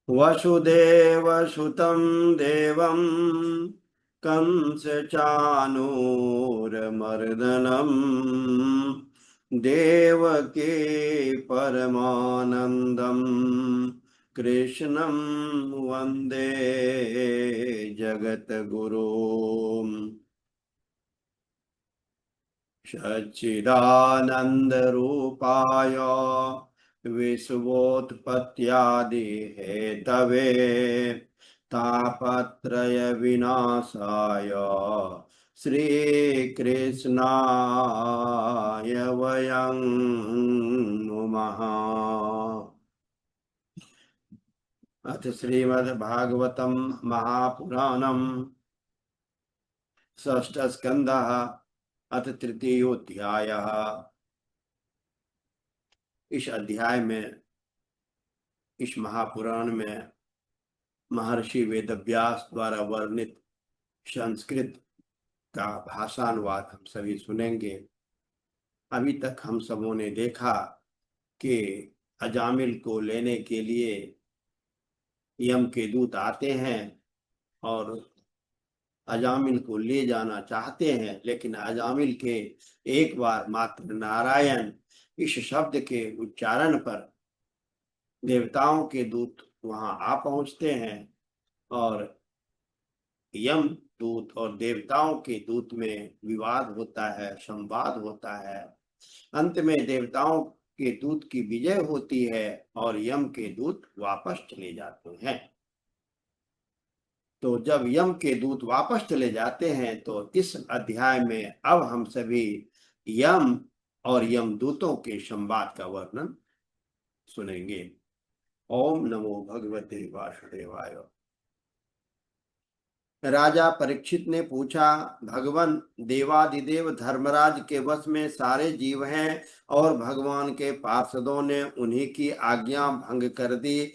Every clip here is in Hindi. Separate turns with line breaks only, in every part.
वसुदेवसुतं देवं कंसचाणूरमर्दनम् देवकी परमानन्दम् कृष्णं वन्दे जगद्गुरुम्। सच्चिदानन्दरूपाय विश्वोत्पत्त्यादिहेतवे तापत्रयविनाशाय श्रीकृष्णाय वयं नुमः। अथ श्रीमद्भागवतं महापुराणम् षष्ठस्कन्धः अथ तृतीयोऽध्यायः। इस अध्याय में, इस महापुराण में महर्षि वेदव्यास द्वारा वर्णित संस्कृत का भाषानुवाद हम सभी सुनेंगे। अभी तक हम सबों ने देखा कि अजामिल को लेने के लिए यम के दूत आते हैं और अजामिल को ले जाना चाहते हैं, लेकिन अजामिल के एक बार मात्र नारायण इस शब्द के उच्चारण पर देवताओं के दूत वहां आ पहुंचते हैं और यम दूत और देवताओं के दूत में विवाद होता है, संवाद होता है। अंत में देवताओं के दूत की विजय होती है और यम के दूत वापस चले जाते हैं। तो जब यम के दूत वापस चले जाते हैं तो इस अध्याय में अब हम सभी यम और यमदूतों के संवाद का वर्णन सुनेंगे। ओम नमो भगवते वासुदेवाय। राजा परीक्षित ने पूछा, भगवान देवादिदेव धर्मराज के वश में सारे जीव हैं और भगवान के पार्षदों ने उन्हीं की आज्ञा भंग कर दी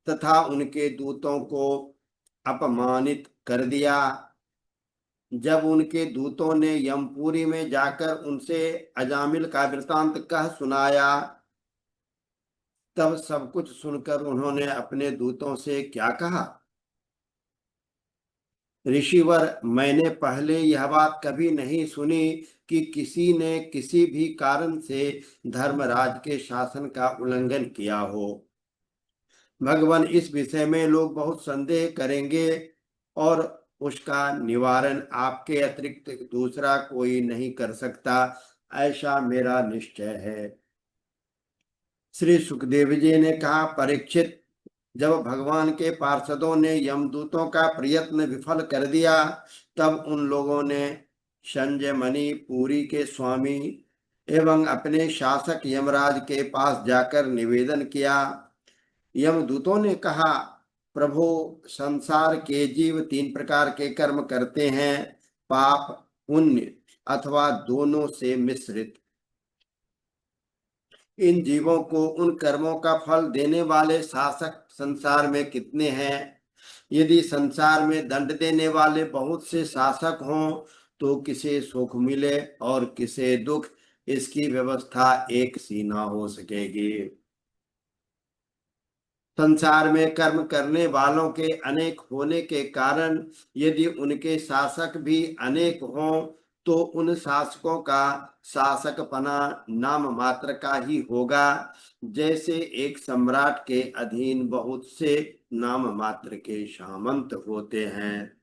तथा उनके दूतों को अपमानित कर दिया। जब उनके दूतों ने यमपुरी में जाकर उनसे अजामिल का वृतांत कह सुनाया, तब सब कुछ सुनकर उन्होंने अपने दूतों से क्या कहा, ऋषिवर, मैंने पहले यह बात कभी नहीं सुनी कि किसी ने किसी भी कारण से धर्मराज के शासन का उल्लंघन किया हो। भगवान, इस विषय में लोग बहुत संदेह करेंगे और उसका निवारण आपके अतिरिक्त दूसरा कोई नहीं कर सकता, ऐसा मेरा निश्चय है। श्री सुखदेव जी ने कहा, परीक्षित, जब भगवान के पार्षदों ने यमदूतों का प्रयत्न विफल कर दिया तब उन लोगों ने संजय मणि पुरी के स्वामी एवं अपने शासक यमराज के पास जाकर निवेदन किया। यमदूतों ने कहा, प्रभु, संसार के जीव 3 प्रकार के कर्म करते हैं, पाप, पुण्य अथवा दोनों से मिश्रित। इन जीवों को उन कर्मों का फल देने वाले शासक संसार में कितने हैं? यदि संसार में दंड देने वाले बहुत से शासक हों तो किसे सुख मिले और किसे दुख, इसकी व्यवस्था एक सी ना हो सकेगी। संसार में कर्म करने वालों के अनेक होने के कारण यदि उनके शासक भी अनेक हों तो उन शासकों का शासकपना नाम मात्र का ही होगा, जैसे एक सम्राट के अधीन बहुत से नाम मात्र के सामंत होते हैं।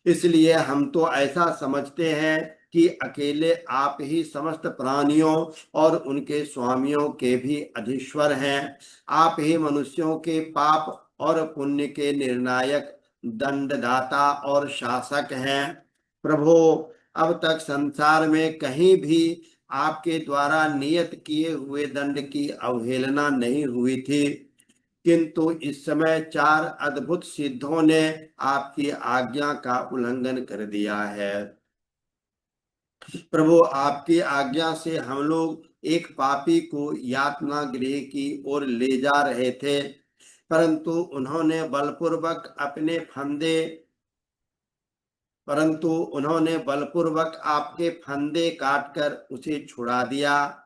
इसलिए हम तो ऐसा समझते हैं कि अकेले आप ही समस्त प्राणियों और उनके स्वामियों के भी अधीश्वर हैं। आप ही मनुष्यों के पाप और पुण्य के निर्णायक, दंडदाता और शासक हैं। प्रभु, अब तक संसार में कहीं भी आपके द्वारा नियत किए हुए दंड की अवहेलना नहीं हुई थी, किंतु इस समय 4 अद्भुत सिद्धों ने आपकी आज्ञा का उल्लंघन कर दिया है। प्रभु, आपकी आज्ञा से हम लोग एक पापी को यातना गृह की ओर ले जा रहे थे, परंतु उन्होंने बलपूर्वक आपके फंदे काटकर उसे छुड़ा दिया।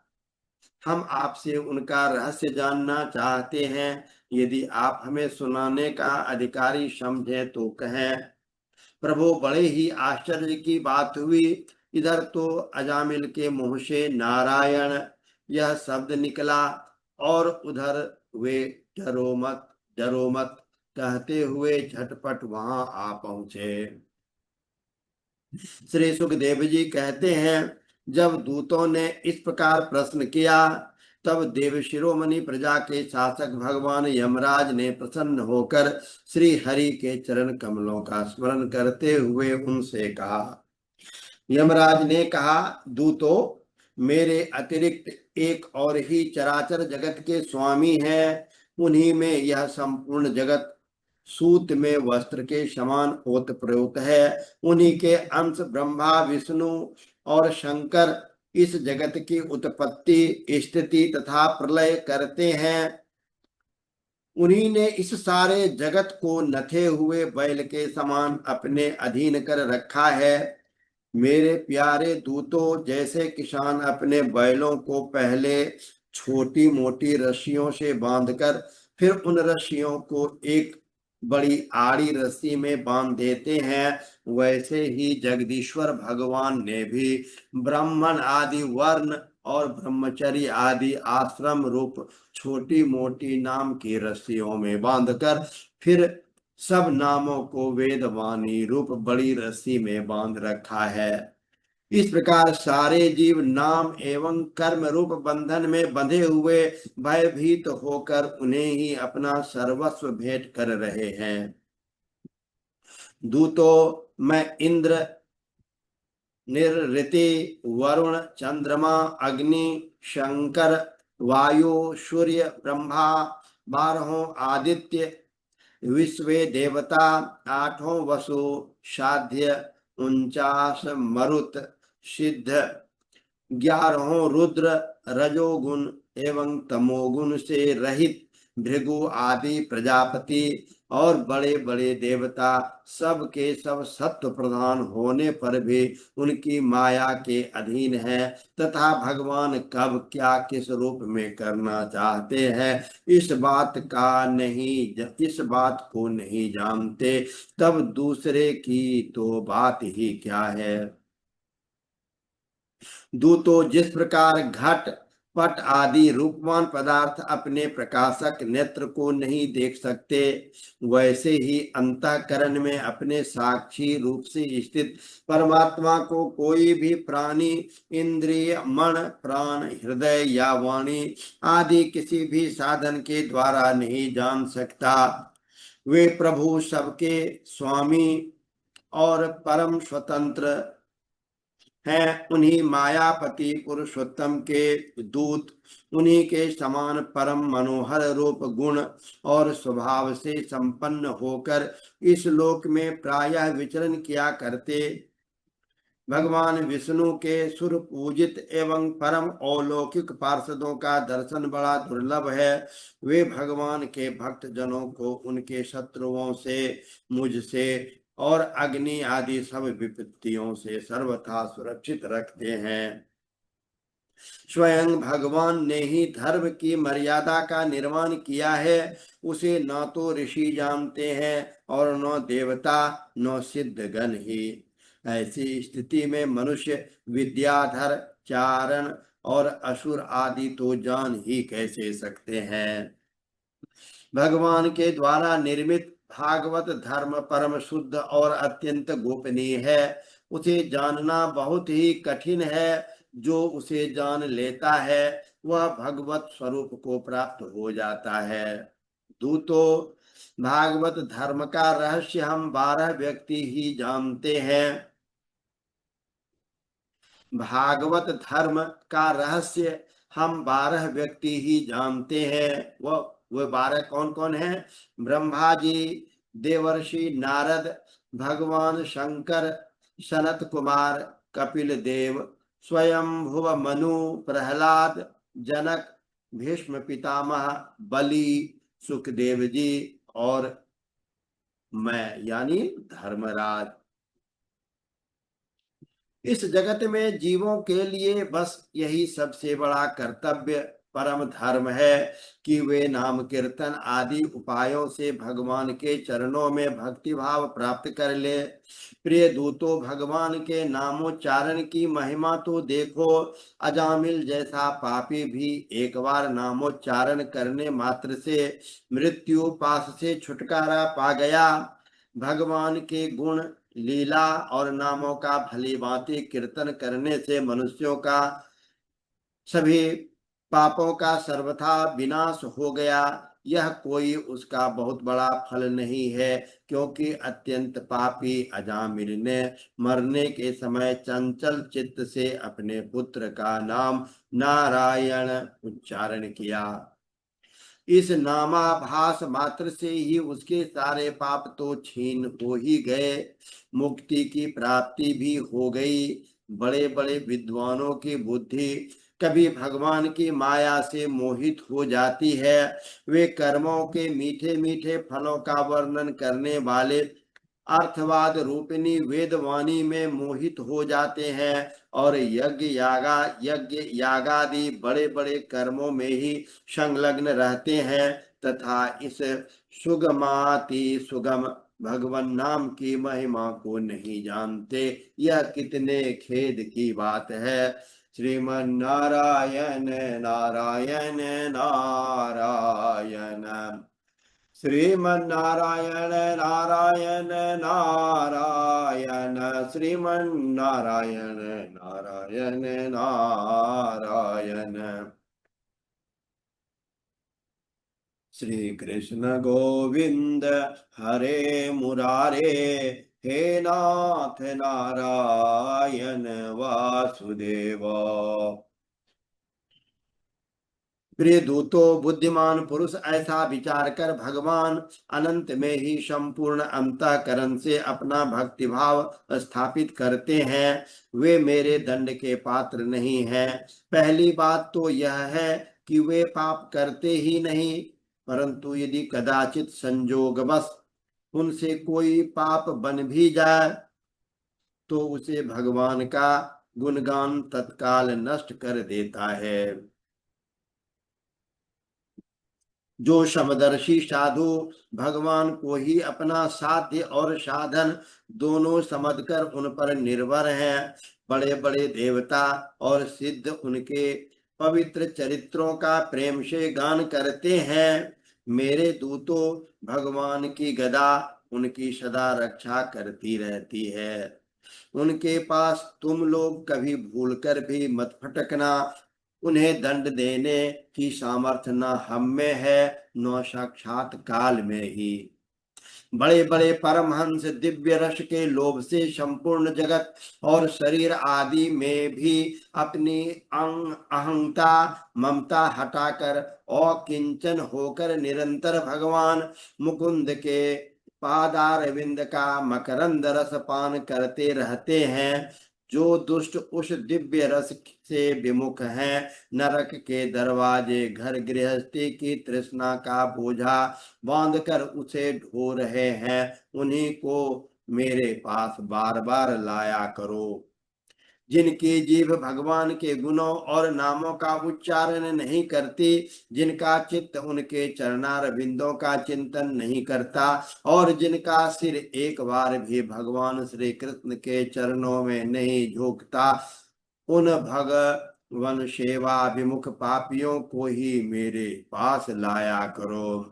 हम आपसे उनका रहस्य जानना चाहते हैं। यदि आप हमें सुनाने का अधिकारी समझे तो कहें। प्रभु, बड़े ही आश्चर्य की बात हुई। इधर तो अजामिल के मुंह से नारायण यह शब्द निकला और उधर वे डरो मत कहते हुए झटपट वहां आ पहुंचे। श्री सुखदेव जी कहते हैं, जब दूतों ने इस प्रकार प्रश्न किया, तब देव शिरोमणि प्रजा के शासक भगवान यमराज ने प्रसन्न होकर श्री हरि के चरण कमलों का स्मरण करते हुए उनसे कहा। यमराज ने कहा, दूतों, मेरे अतिरिक्त एक और ही चराचर जगत के स्वामी हैं। उन्हीं में यह संपूर्ण जगत सूत में वस्त्र के समान ओतप्रोत है। उन्हीं के अंश ब्रह्मा, विष्णु और शंकर इस जगत की उत्पत्ति, स्थिति तथा प्रलय करते हैं। उन्हीं ने इस सारे जगत को नथे हुए बैल के समान अपने अधीन कर रखा है। मेरे प्यारे दूतों, जैसे किसान अपने बैलों को पहले छोटी मोटी रस्सियों से बांधकर फिर उन रस्सियों को एक बड़ी आड़ी रस्सी में बांध देते हैं, वैसे ही जगदीश्वर भगवान ने भी ब्राह्मण आदि वर्ण और ब्रह्मचर्य आदि आश्रम रूप छोटी मोटी नाम की रस्सियों में बांधकर फिर सब नामों को वेदवाणी रूप बड़ी रस्सी में बांध रखा है। इस प्रकार सारे जीव नाम एवं कर्म रूप बंधन में बंधे हुए भयभीत होकर उन्हें ही अपना सर्वस्व भेंट कर रहे हैं। दूतों, मैं इंद्र, निरृति, वरुण, चंद्रमा, अग्नि, शंकर, वायु, सूर्य, ब्रह्मा, 12 आदित्य, विश्वे देवता, 8 वसु, साध्य, 49 मरुत, सिद्ध, 11 रुद्र, रजोगुण एवं तमोगुण से रहित भृगु आदि प्रजापति और बड़े बड़े देवता सब के सब सत्व प्रधान होने पर भी उनकी माया के अधीन है तथा भगवान कब क्या किस रूप में करना चाहते हैं इस बात को नहीं जानते, तब दूसरे की तो बात ही क्या है। दूतों, जिस प्रकार घट पट आदि रूपवान पदार्थ अपने प्रकाशक नेत्र को नहीं देख सकते, वैसे ही अंतःकरण में अपने साक्षी रूप से स्थित परमात्मा को कोई भी प्राणी इंद्रिय, मन, प्राण, हृदय या वाणी आदि किसी भी साधन के द्वारा नहीं जान सकता। वे प्रभु सबके स्वामी और परम स्वतंत्र हैं। उन्हीं मायापति पुरुषोत्तम के दूत, उन्हीं के समान परम मनोहर रूप, गुण और स्वभाव से संपन्न होकर इस लोक में प्रायः विचरण किया करते भगवान विष्णु के सुर पूजित एवं परम अलौकिक पार्षदों का दर्शन बड़ा दुर्लभ है। वे भगवान के भक्त जनों को उनके शत्रुओं से, मुझसे और अग्नि आदि सब विपत्तियों से सर्वथा सुरक्षित रखते हैं। स्वयं भगवान ने ही धर्म की मर्यादा का निर्माण किया है। उसे न तो ऋषि जानते हैं और न देवता न सिद्धगण ही। ऐसी स्थिति में मनुष्य विद्याधर, चारण और असुर आदि तो जान ही कैसे सकते हैं। भगवान के द्वारा निर्मित भागवत धर्म परम शुद्ध और अत्यंत गोपनीय है। उसे जानना बहुत ही कठिन है। जो उसे जान लेता है वह भगवत स्वरूप को प्राप्त हो जाता है। दूतों, भागवत धर्म का रहस्य हम 12 व्यक्ति ही जानते हैं। भागवत धर्म का रहस्य हम 12 व्यक्ति ही जानते हैं। वो 12 कौन कौन हैं? ब्रह्मा जी, देवर्षि नारद, भगवान शंकर, सनत कुमार, कपिल देव, स्वयंभुव मनु, प्रहलाद, जनक, भीष्म पितामह, बलि, सुखदेव जी और मैं यानी धर्मराज। इस जगत में जीवों के लिए बस यही सबसे बड़ा कर्तव्य परम धर्म है कि वे नाम कीर्तन आदि उपायों से भगवान के चरणों में भक्ति भाव प्राप्त कर ले। प्रिय दूतों, भगवान के नामोच्चारण की महिमा तो देखो। अजामिल जैसा पापी भी एक बार नामोच्चारण करने मात्र से मृत्यु पाश से छुटकारा पा गया। भगवान के गुण लीला और नामों का भली भांति कीर्तन करने से मनुष्यों का सभी पापों का सर्वथा विनाश हो गया। यह कोई उसका बहुत बड़ा फल नहीं है, क्योंकि अत्यंत पापी अजामिल ने मरने के समय चंचल चित्त से अपने पुत्र का नाम नारायण उच्चारण किया। इस नामाभास मात्र से ही उसके सारे पाप तो छीन हो ही गए, मुक्ति की प्राप्ति भी हो गई। बड़े बड़े विद्वानों की बुद्धि कभी भगवान की माया से मोहित हो जाती है। वे कर्मों के मीठे मीठे फलों का वर्णन करने वाले अर्थवाद रूपिणी वेदवाणी में मोहित हो जाते हैं और यज्ञ यागादि बड़े बड़े कर्मों में ही संलग्न रहते हैं, तथा इस सुगमाति सुगम भगवान नाम की महिमा को नहीं जानते। यह कितने खेद की बात है। श्रीमन नारायण नारायण नारायण, श्रीमन्नारायण नारायण नारायण, श्रीमन्नारायण नारायण नारायण। श्री कृष्ण गोविंद हरे मुरारे, हे नाथ नारायण वासुदेव। प्रिय दूतों, बुद्धिमान पुरुष ऐसा विचार कर भगवान अनंत में ही संपूर्ण अंतःकरण से अपना भक्तिभाव स्थापित करते हैं। वे मेरे दंड के पात्र नहीं हैं। पहली बात तो यह है कि वे पाप करते ही नहीं, परंतु यदि कदाचित संजोगवश उनसे कोई पाप बन भी जाए तो उसे भगवान का गुणगान तत्काल नष्ट कर देता है। जो समदर्शी साधु भगवान को ही अपना साध्य और साधन दोनों समझकर उन पर निर्भर हैं, बड़े बड़े देवता और सिद्ध उनके पवित्र चरित्रों का प्रेम से गान करते हैं। मेरे दूतों, भगवान की गदा उनकी सदा रक्षा करती रहती है। उनके पास तुम लोग कभी भूलकर भी मत फटकना। उन्हें दंड देने की सामर्थ्य न हम में है, न साक्षात काल में ही। बड़े बड़े परमहंस दिव्य रस के लोभ से संपूर्ण जगत और शरीर आदि में भी अपनी अहंता ममता हटाकर अकिंचन होकर निरंतर भगवान मुकुंद के पादारविंद का मकरंद रस पान करते रहते हैं। जो दुष्ट उस दिव्य रस से विमुख हैं, नरक के दरवाजे घर गृहस्थी की तृष्णा का बोझा बांध कर उसे ढो रहे हैं, उन्हीं को मेरे पास बार बार लाया करो। जिनकी जीभ भगवान के गुणों और नामों का उच्चारण नहीं करती, जिनका चित्त उनके चरणार बिंदों का चिंतन नहीं करता और जिनका सिर एक बार भी भगवान श्री कृष्ण के चरणों में नहीं झुकता, उन भगवन सेवा विमुख पापियों को ही मेरे पास लाया करो।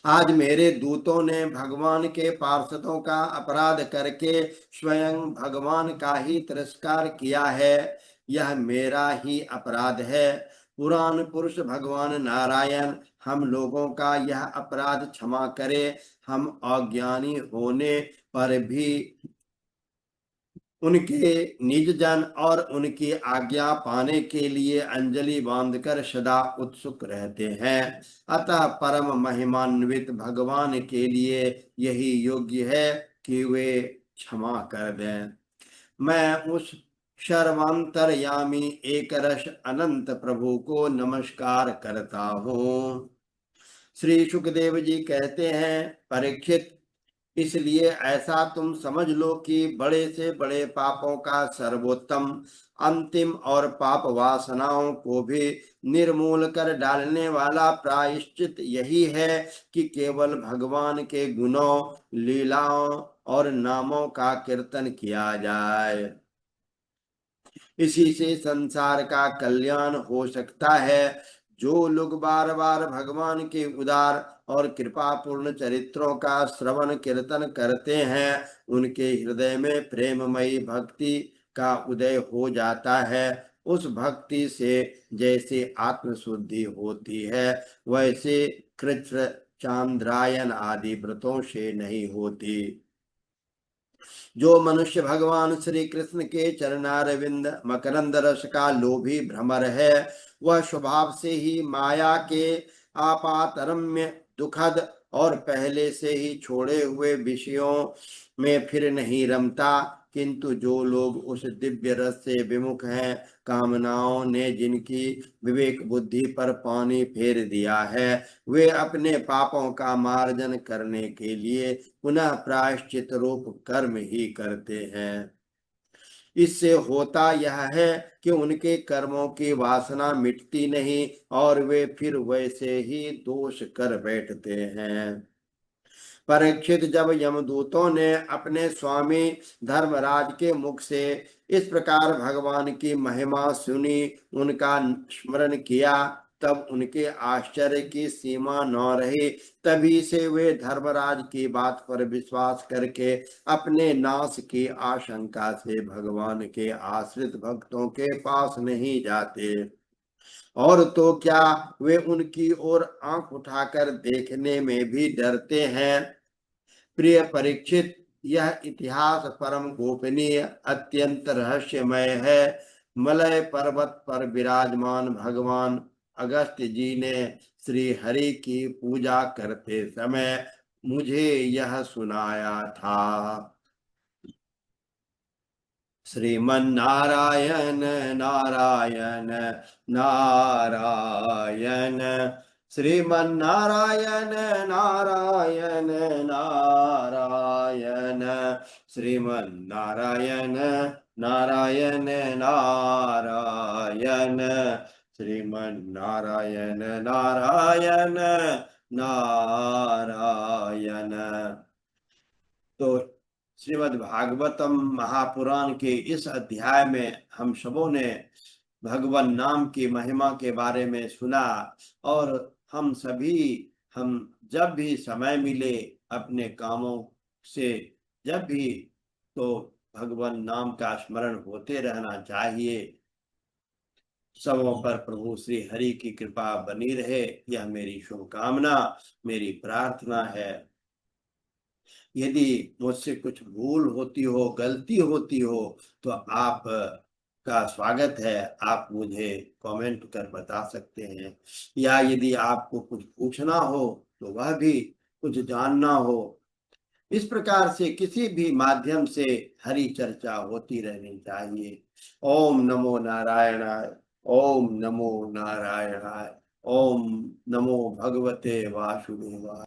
आज मेरे दूतों ने भगवान के पार्षदों का अपराध करके स्वयं भगवान का ही तिरस्कार किया है। यह मेरा ही अपराध है। पुराण पुरुष भगवान नारायण हम लोगों का यह अपराध क्षमा करे। हम अज्ञानी होने पर भी उनके निज जन और उनकी आज्ञा पाने के लिए अंजलि बांधकर सदा उत्सुक रहते हैं। अतः परम महिमान्वित भगवान के लिए यही योग्य है कि वे क्षमा कर दें। मैं उस सर्वांतरयामी एक रस अनंत प्रभु को नमस्कार करता हूँ। श्री सुखदेव जी कहते हैं, परीक्षित, इसलिए ऐसा तुम समझ लो कि बड़े से बड़े पापों का सर्वोत्तम, अंतिम और पाप वासनाओं को भी निर्मूल कर डालने वाला प्रायश्चित यही है कि केवल भगवान के गुणों, लीलाओं और नामों का कीर्तन किया जाए। इसी से संसार का कल्याण हो सकता है। जो लोग बार बार भगवान के उदार और कृपापूर्ण चरित्रों का श्रवण कीर्तन करते हैं, उनके हृदय में प्रेममयी भक्ति का उदय हो जाता है। उस भक्ति से जैसे आत्मशुद्धि होती है, वैसे कृष्ण, चांद्रायन आदि व्रतों से नहीं होती। जो मनुष्य भगवान श्री कृष्ण के चरणारविंद मकरंद रस का लोभी भ्रमर है, वह स्वभाव से ही माया के आपातरम्य, दुखद और पहले से ही छोड़े हुए विषयों में फिर नहीं रमता। किंतु जो लोग उस दिव्य रस से विमुख हैं, कामनाओं ने जिनकी विवेक बुद्धि पर पानी फेर दिया है, वे अपने पापों का मार्जन करने के लिए पुनः प्रायश्चित रूप कर्म ही करते हैं। इससे होता यह है कि उनके कर्मों की वासना मिटती नहीं और वे फिर वैसे ही दोष कर बैठते हैं। परीक्षित, जब यमदूतों ने अपने स्वामी धर्मराज के मुख से इस प्रकार भगवान की महिमा सुनी, उनका स्मरण किया, तब उनके आश्चर्य की सीमा न रही। तभी से वे धर्मराज की बात पर विश्वास करके अपने नाश की आशंका से भगवान के आश्रित भक्तों के पास नहीं जाते। और तो क्या, वे उनकी ओर आंख उठाकर देखने में भी डरते हैं। प्रिय परीक्षित, यह इतिहास परम गोपनीय, अत्यंत रहस्यमय है। मलय पर्वत पर विराजमान भगवान अगस्त्य जी ने श्री हरि की पूजा करते समय मुझे यह सुनाया था। श्रीमन्नारायण नारायण नारायण, श्रीमन्नारायण नारायण नारायण, श्रीमन्नारायण नारायण नारायण, श्रीमन्नारायण नारायण नारायण। तो श्रीमद् भागवतम महापुराण के इस अध्याय में हम सबों ने भगवान नाम की महिमा के बारे में सुना। और हम सभी, हम जब भी समय मिले अपने कामों से, जब भी, तो भगवान नाम का स्मरण होते रहना चाहिए। सबों पर प्रभु श्री हरि की कृपा बनी रहे, यह मेरी शुभकामना, मेरी प्रार्थना है। यदि मुझसे कुछ भूल होती हो, गलती होती हो, तो आप का स्वागत है। आप मुझे कमेंट कर बता सकते हैं, या यदि आपको कुछ पूछना हो तो वह भी, कुछ जानना हो, इस प्रकार से किसी भी माध्यम से हरि चर्चा होती रहनी चाहिए। ओम नमो नारायणाय, ओम नमो नारायणाय, ओम नमो भगवते वासुदेवाय।